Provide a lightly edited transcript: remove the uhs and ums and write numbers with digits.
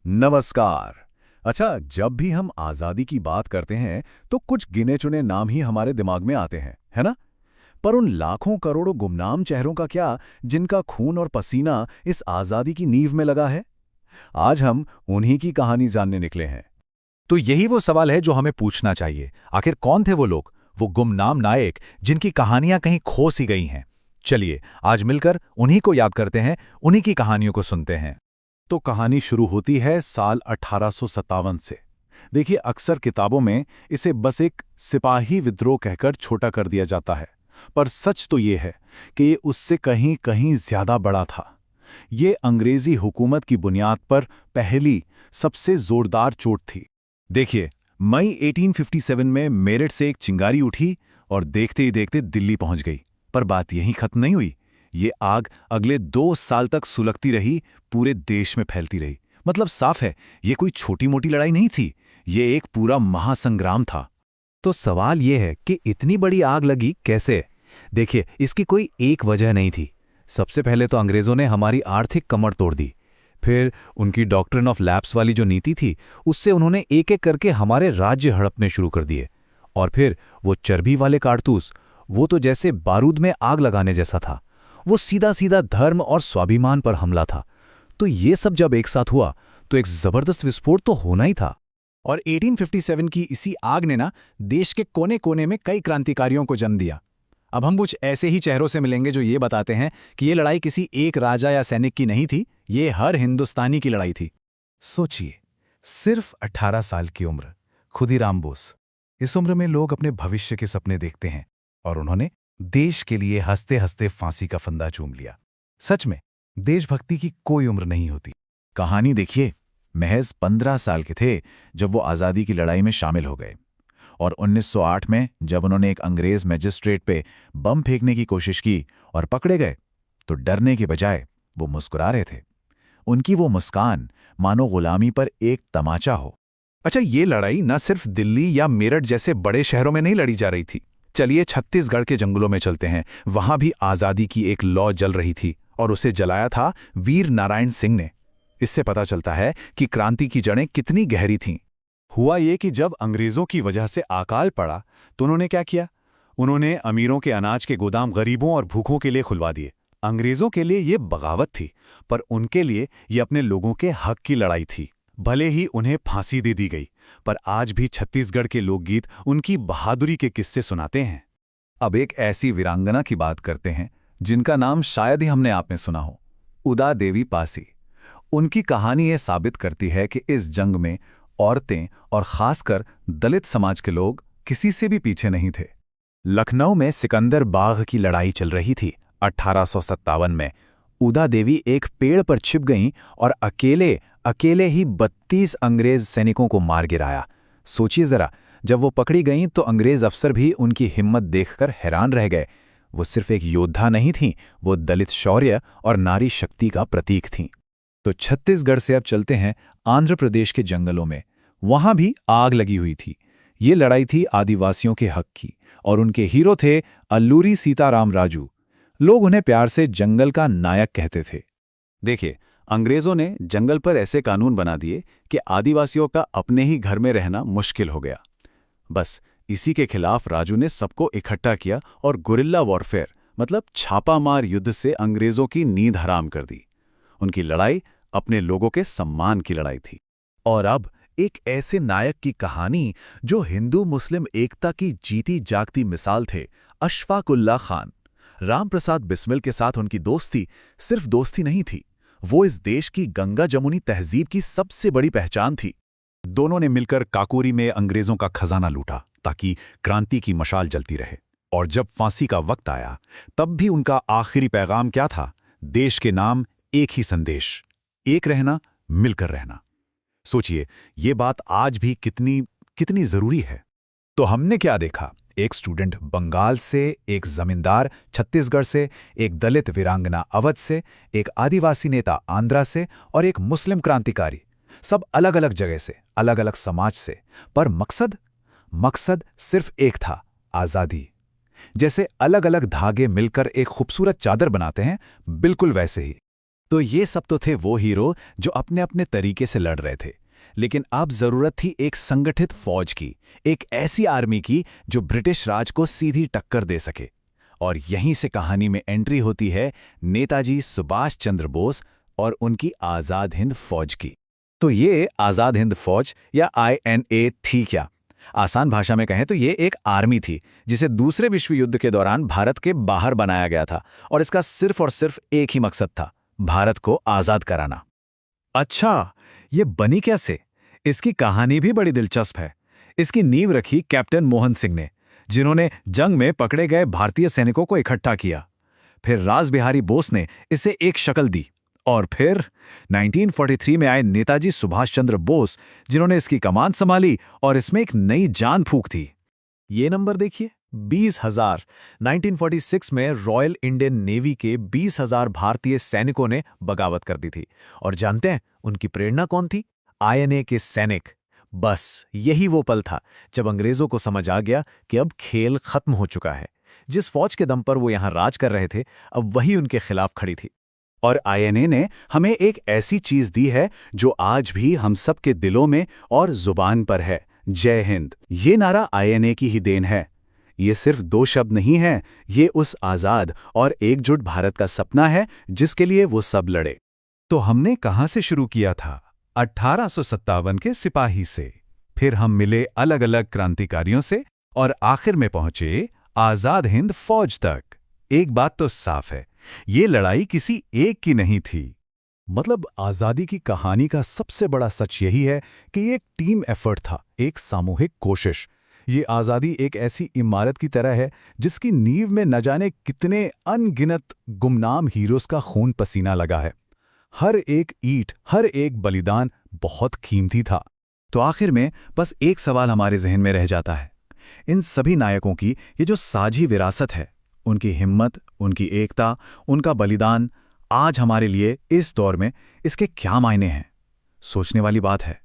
नमस्कार। अच्छा, जब भी हम आज़ादी की बात करते हैं तो कुछ गिने चुने नाम ही हमारे दिमाग में आते हैं, है ना? पर उन लाखों करोड़ों गुमनाम चेहरों का क्या, जिनका खून और पसीना इस आज़ादी की नींव में लगा है? आज हम उन्हीं की कहानी जानने निकले हैं। तो यही वो सवाल है जो हमें पूछना चाहिए। आखिर कौन थे वो लोग, वो गुमनाम नायक जिनकी कहानियां कहीं खो सी गई हैं? चलिए आज मिलकर उन्हीं को याद करते हैं, उन्हीं की कहानियों को सुनते हैं। तो कहानी शुरू होती है साल 1857 से। देखिए, अक्सर किताबों में इसे बस एक सिपाही विद्रोह कहकर छोटा कर दिया जाता है, पर सच तो ये है कि ये उससे कहीं कहीं ज्यादा बड़ा था। ये अंग्रेजी हुकूमत की बुनियाद पर पहली सबसे जोरदार चोट थी। देखिए, मई 1857 में मेरठ से एक चिंगारी उठी और देखते ही देखते दिल्ली पहुंच गई। पर बात यहीं खत्म नहीं हुई। ये आग अगले 2 साल तक सुलगती रही, पूरे देश में फैलती रही। मतलब साफ है, ये कोई छोटी मोटी लड़ाई नहीं थी, ये एक पूरा महासंग्राम था। तो सवाल ये है कि इतनी बड़ी आग लगी कैसे? देखिए, इसकी कोई एक वजह नहीं थी। सबसे पहले तो अंग्रेजों ने हमारी आर्थिक कमर तोड़ दी। फिर उनकी डॉक्ट्रिन ऑफ लैप्स वाली जो नीति थी, उससे उन्होंने एक एक करके हमारे राज्य हड़पने शुरू कर दिए। और फिर वो चर्बी वाले कारतूस, वो तो जैसे बारूद में आग लगाने जैसा था। वो सीधा सीधा धर्म और स्वाभिमान पर हमला था। तो ये सब जब एक साथ हुआ तो एक जबरदस्त विस्फोट तो होना ही था। और 1857 की इसी आग ने ना देश के कोने कोने में कई क्रांतिकारियों को जन्म दिया। अब हम कुछ ऐसे ही चेहरों से मिलेंगे जो ये बताते हैं कि ये लड़ाई किसी एक राजा या सैनिक की नहीं थी, ये हर हिंदुस्तानी की लड़ाई थी। सोचिए, सिर्फ 18 साल की उम्र, खुदीराम बोस। इस उम्र में लोग अपने भविष्य के सपने देखते हैं और उन्होंने देश के लिए हंसते हंसते फांसी का फंदा चूम लिया। सच में देशभक्ति की कोई उम्र नहीं होती। कहानी देखिए, महज 15 साल के थे जब वो आज़ादी की लड़ाई में शामिल हो गए। और 1908 में जब उन्होंने एक अंग्रेज मैजिस्ट्रेट पे बम फेंकने की कोशिश की और पकड़े गए, तो डरने के बजाय वो मुस्कुरा रहे थे। उनकी वो मुस्कान मानो गुलामी पर एक तमाचा हो। अच्छा, ये लड़ाई न सिर्फ दिल्ली या मेरठ जैसे बड़े शहरों में नहीं लड़ी जा रही थी। चलिए छत्तीसगढ़ के जंगलों में चलते हैं। वहां भी आज़ादी की एक लौ जल रही थी और उसे जलाया था वीर नारायण सिंह ने। इससे पता चलता है कि क्रांति की जड़ें कितनी गहरी थीं। हुआ ये कि जब अंग्रेजों की वजह से अकाल पड़ा तो उन्होंने क्या किया? उन्होंने अमीरों के अनाज के गोदाम गरीबों और भूखों के लिए खुलवा दिए। अंग्रेजों के लिए ये बगावत थी, पर उनके लिए ये अपने लोगों के हक की लड़ाई थी। भले ही उन्हें फांसी दे दी गई, पर आज भी छत्तीसगढ़ के लोकगीत उनकी बहादुरी के किस्से सुनाते हैं। अब एक ऐसी वीरांगना की बात करते हैं जिनका नाम शायद ही हमने आप में सुना हो, उदा देवी पासी। उनकी कहानी ये साबित करती है कि इस जंग में औरतें और खासकर दलित समाज के लोग किसी से भी पीछे नहीं थे। लखनऊ में सिकंदर बाग की लड़ाई चल रही थी 1857 में। उदा देवी एक पेड़ पर छिप गईं और अकेले अकेले ही 32 अंग्रेज सैनिकों को मार गिराया। सोचिए जरा, जब वो पकड़ी गईं तो अंग्रेज अफसर भी उनकी हिम्मत देखकर हैरान रह गए। वो सिर्फ एक योद्धा नहीं थीं, वो दलित शौर्य और नारी शक्ति का प्रतीक थीं। तो छत्तीसगढ़ से अब चलते हैं आंध्र प्रदेश के जंगलों में। वहां भी आग लगी हुई थी। ये लड़ाई थी आदिवासियों के हक की और उनके हीरो थे अल्लूरी सीताराम राजू। लोग उन्हें प्यार से जंगल का नायक कहते थे। देखिए, अंग्रेजों ने जंगल पर ऐसे कानून बना दिए कि आदिवासियों का अपने ही घर में रहना मुश्किल हो गया। बस इसी के खिलाफ राजू ने सबको इकट्ठा किया और गुरिल्ला वॉरफेयर मतलब छापामार युद्ध से अंग्रेजों की नींद हराम कर दी। उनकी लड़ाई अपने लोगों के सम्मान की लड़ाई थी। और अब एक ऐसे नायक की कहानी जो हिंदू मुस्लिम एकता की जीती जागती मिसाल थे, अशफाक उल्लाह खान। राम प्रसाद बिस्मिल के साथ उनकी दोस्ती सिर्फ दोस्ती नहीं थी, वो इस देश की गंगा जमुनी तहजीब की सबसे बड़ी पहचान थी। दोनों ने मिलकर काकोरी में अंग्रेजों का खजाना लूटा ताकि क्रांति की मशाल जलती रहे। और जब फांसी का वक्त आया, तब भी उनका आखिरी पैगाम क्या था? देश के नाम एक ही संदेश, एक रहना, मिलकर रहना। सोचिए, ये बात आज भी कितनी कितनी जरूरी है। तो हमने क्या देखा? एक स्टूडेंट बंगाल से, एक जमींदार छत्तीसगढ़ से, एक दलित वीरांगना अवध से, एक आदिवासी नेता आंध्रा से और एक मुस्लिम क्रांतिकारी। सब अलग अलग जगह से, अलग अलग समाज से, पर मकसद मकसद सिर्फ एक था, आज़ादी। जैसे अलग अलग धागे मिलकर एक खूबसूरत चादर बनाते हैं, बिल्कुल वैसे ही तो ये सब तो थे वो हीरो जो अपने अपने तरीके से लड़ रहे थे, लेकिन अब जरूरत थी एक संगठित फौज की, एक ऐसी आर्मी की जो ब्रिटिश राज को सीधी टक्कर दे सके। और यहीं से कहानी में एंट्री होती है नेताजी सुभाष चंद्र बोस और उनकी आज़ाद हिंद फौज की। तो ये आज़ाद हिंद फौज या INA थी क्या? आसान भाषा में कहें तो ये एक आर्मी थी जिसे दूसरे विश्व युद्ध के दौरान भारत के बाहर बनाया गया था, और इसका सिर्फ और सिर्फ एक ही मकसद था, भारत को आज़ाद कराना। अच्छा, ये बनी कैसे? इसकी कहानी भी बड़ी दिलचस्प है। इसकी नींव रखी कैप्टन मोहन सिंह ने, जिन्होंने जंग में पकड़े गए भारतीय सैनिकों को इकट्ठा किया। फिर रासबिहारी बोस ने इसे एक शक्ल दी, और फिर 1943 में आए नेताजी सुभाष चंद्र बोस, जिन्होंने इसकी कमान संभाली और इसमें एक नई जान फूंक थी। ये नंबर देखिए, 20,000। 1946 में रॉयल इंडियन नेवी के 20,000 भारतीय सैनिकों ने बगावत कर दी थी। और जानते हैं उनकी प्रेरणा कौन थी? INA के सैनिक। बस यही वो पल था जब अंग्रेजों को समझ आ गया कि अब खेल खत्म हो चुका है। जिस फौज के दम पर वो यहां राज कर रहे थे, अब वही उनके खिलाफ खड़ी थी। और INA ने हमें एक ऐसी चीज दी है जो आज भी हम सब के दिलों में और जुबान पर है, जय हिंद। ये नारा INA की ही देन है। ये सिर्फ 2 शब्द नहीं है, ये उस आज़ाद और एकजुट भारत का सपना है जिसके लिए वो सब लड़े। तो हमने कहाँ से शुरू किया था? 1857 के सिपाही से, फिर हम मिले अलग अलग क्रांतिकारियों से, और आखिर में पहुंचे आज़ाद हिंद फौज तक। एक बात तो साफ है, ये लड़ाई किसी एक की नहीं थी। मतलब आज़ादी की कहानी का सबसे बड़ा सच यही है कि ये एक टीम एफर्ट था, एक सामूहिक कोशिश। ये आज़ादी एक ऐसी इमारत की तरह है जिसकी नींव में न जाने कितने अनगिनत गुमनाम हीरोज़ का खून पसीना लगा है। हर एक ईंट, हर एक बलिदान बहुत कीमती था। तो आखिर में बस एक सवाल हमारे जहन में रह जाता है, इन सभी नायकों की ये जो साझी विरासत है, उनकी हिम्मत, उनकी एकता, उनका बलिदान, आज हमारे लिए इस दौर में इसके क्या मायने हैं? सोचने वाली बात है।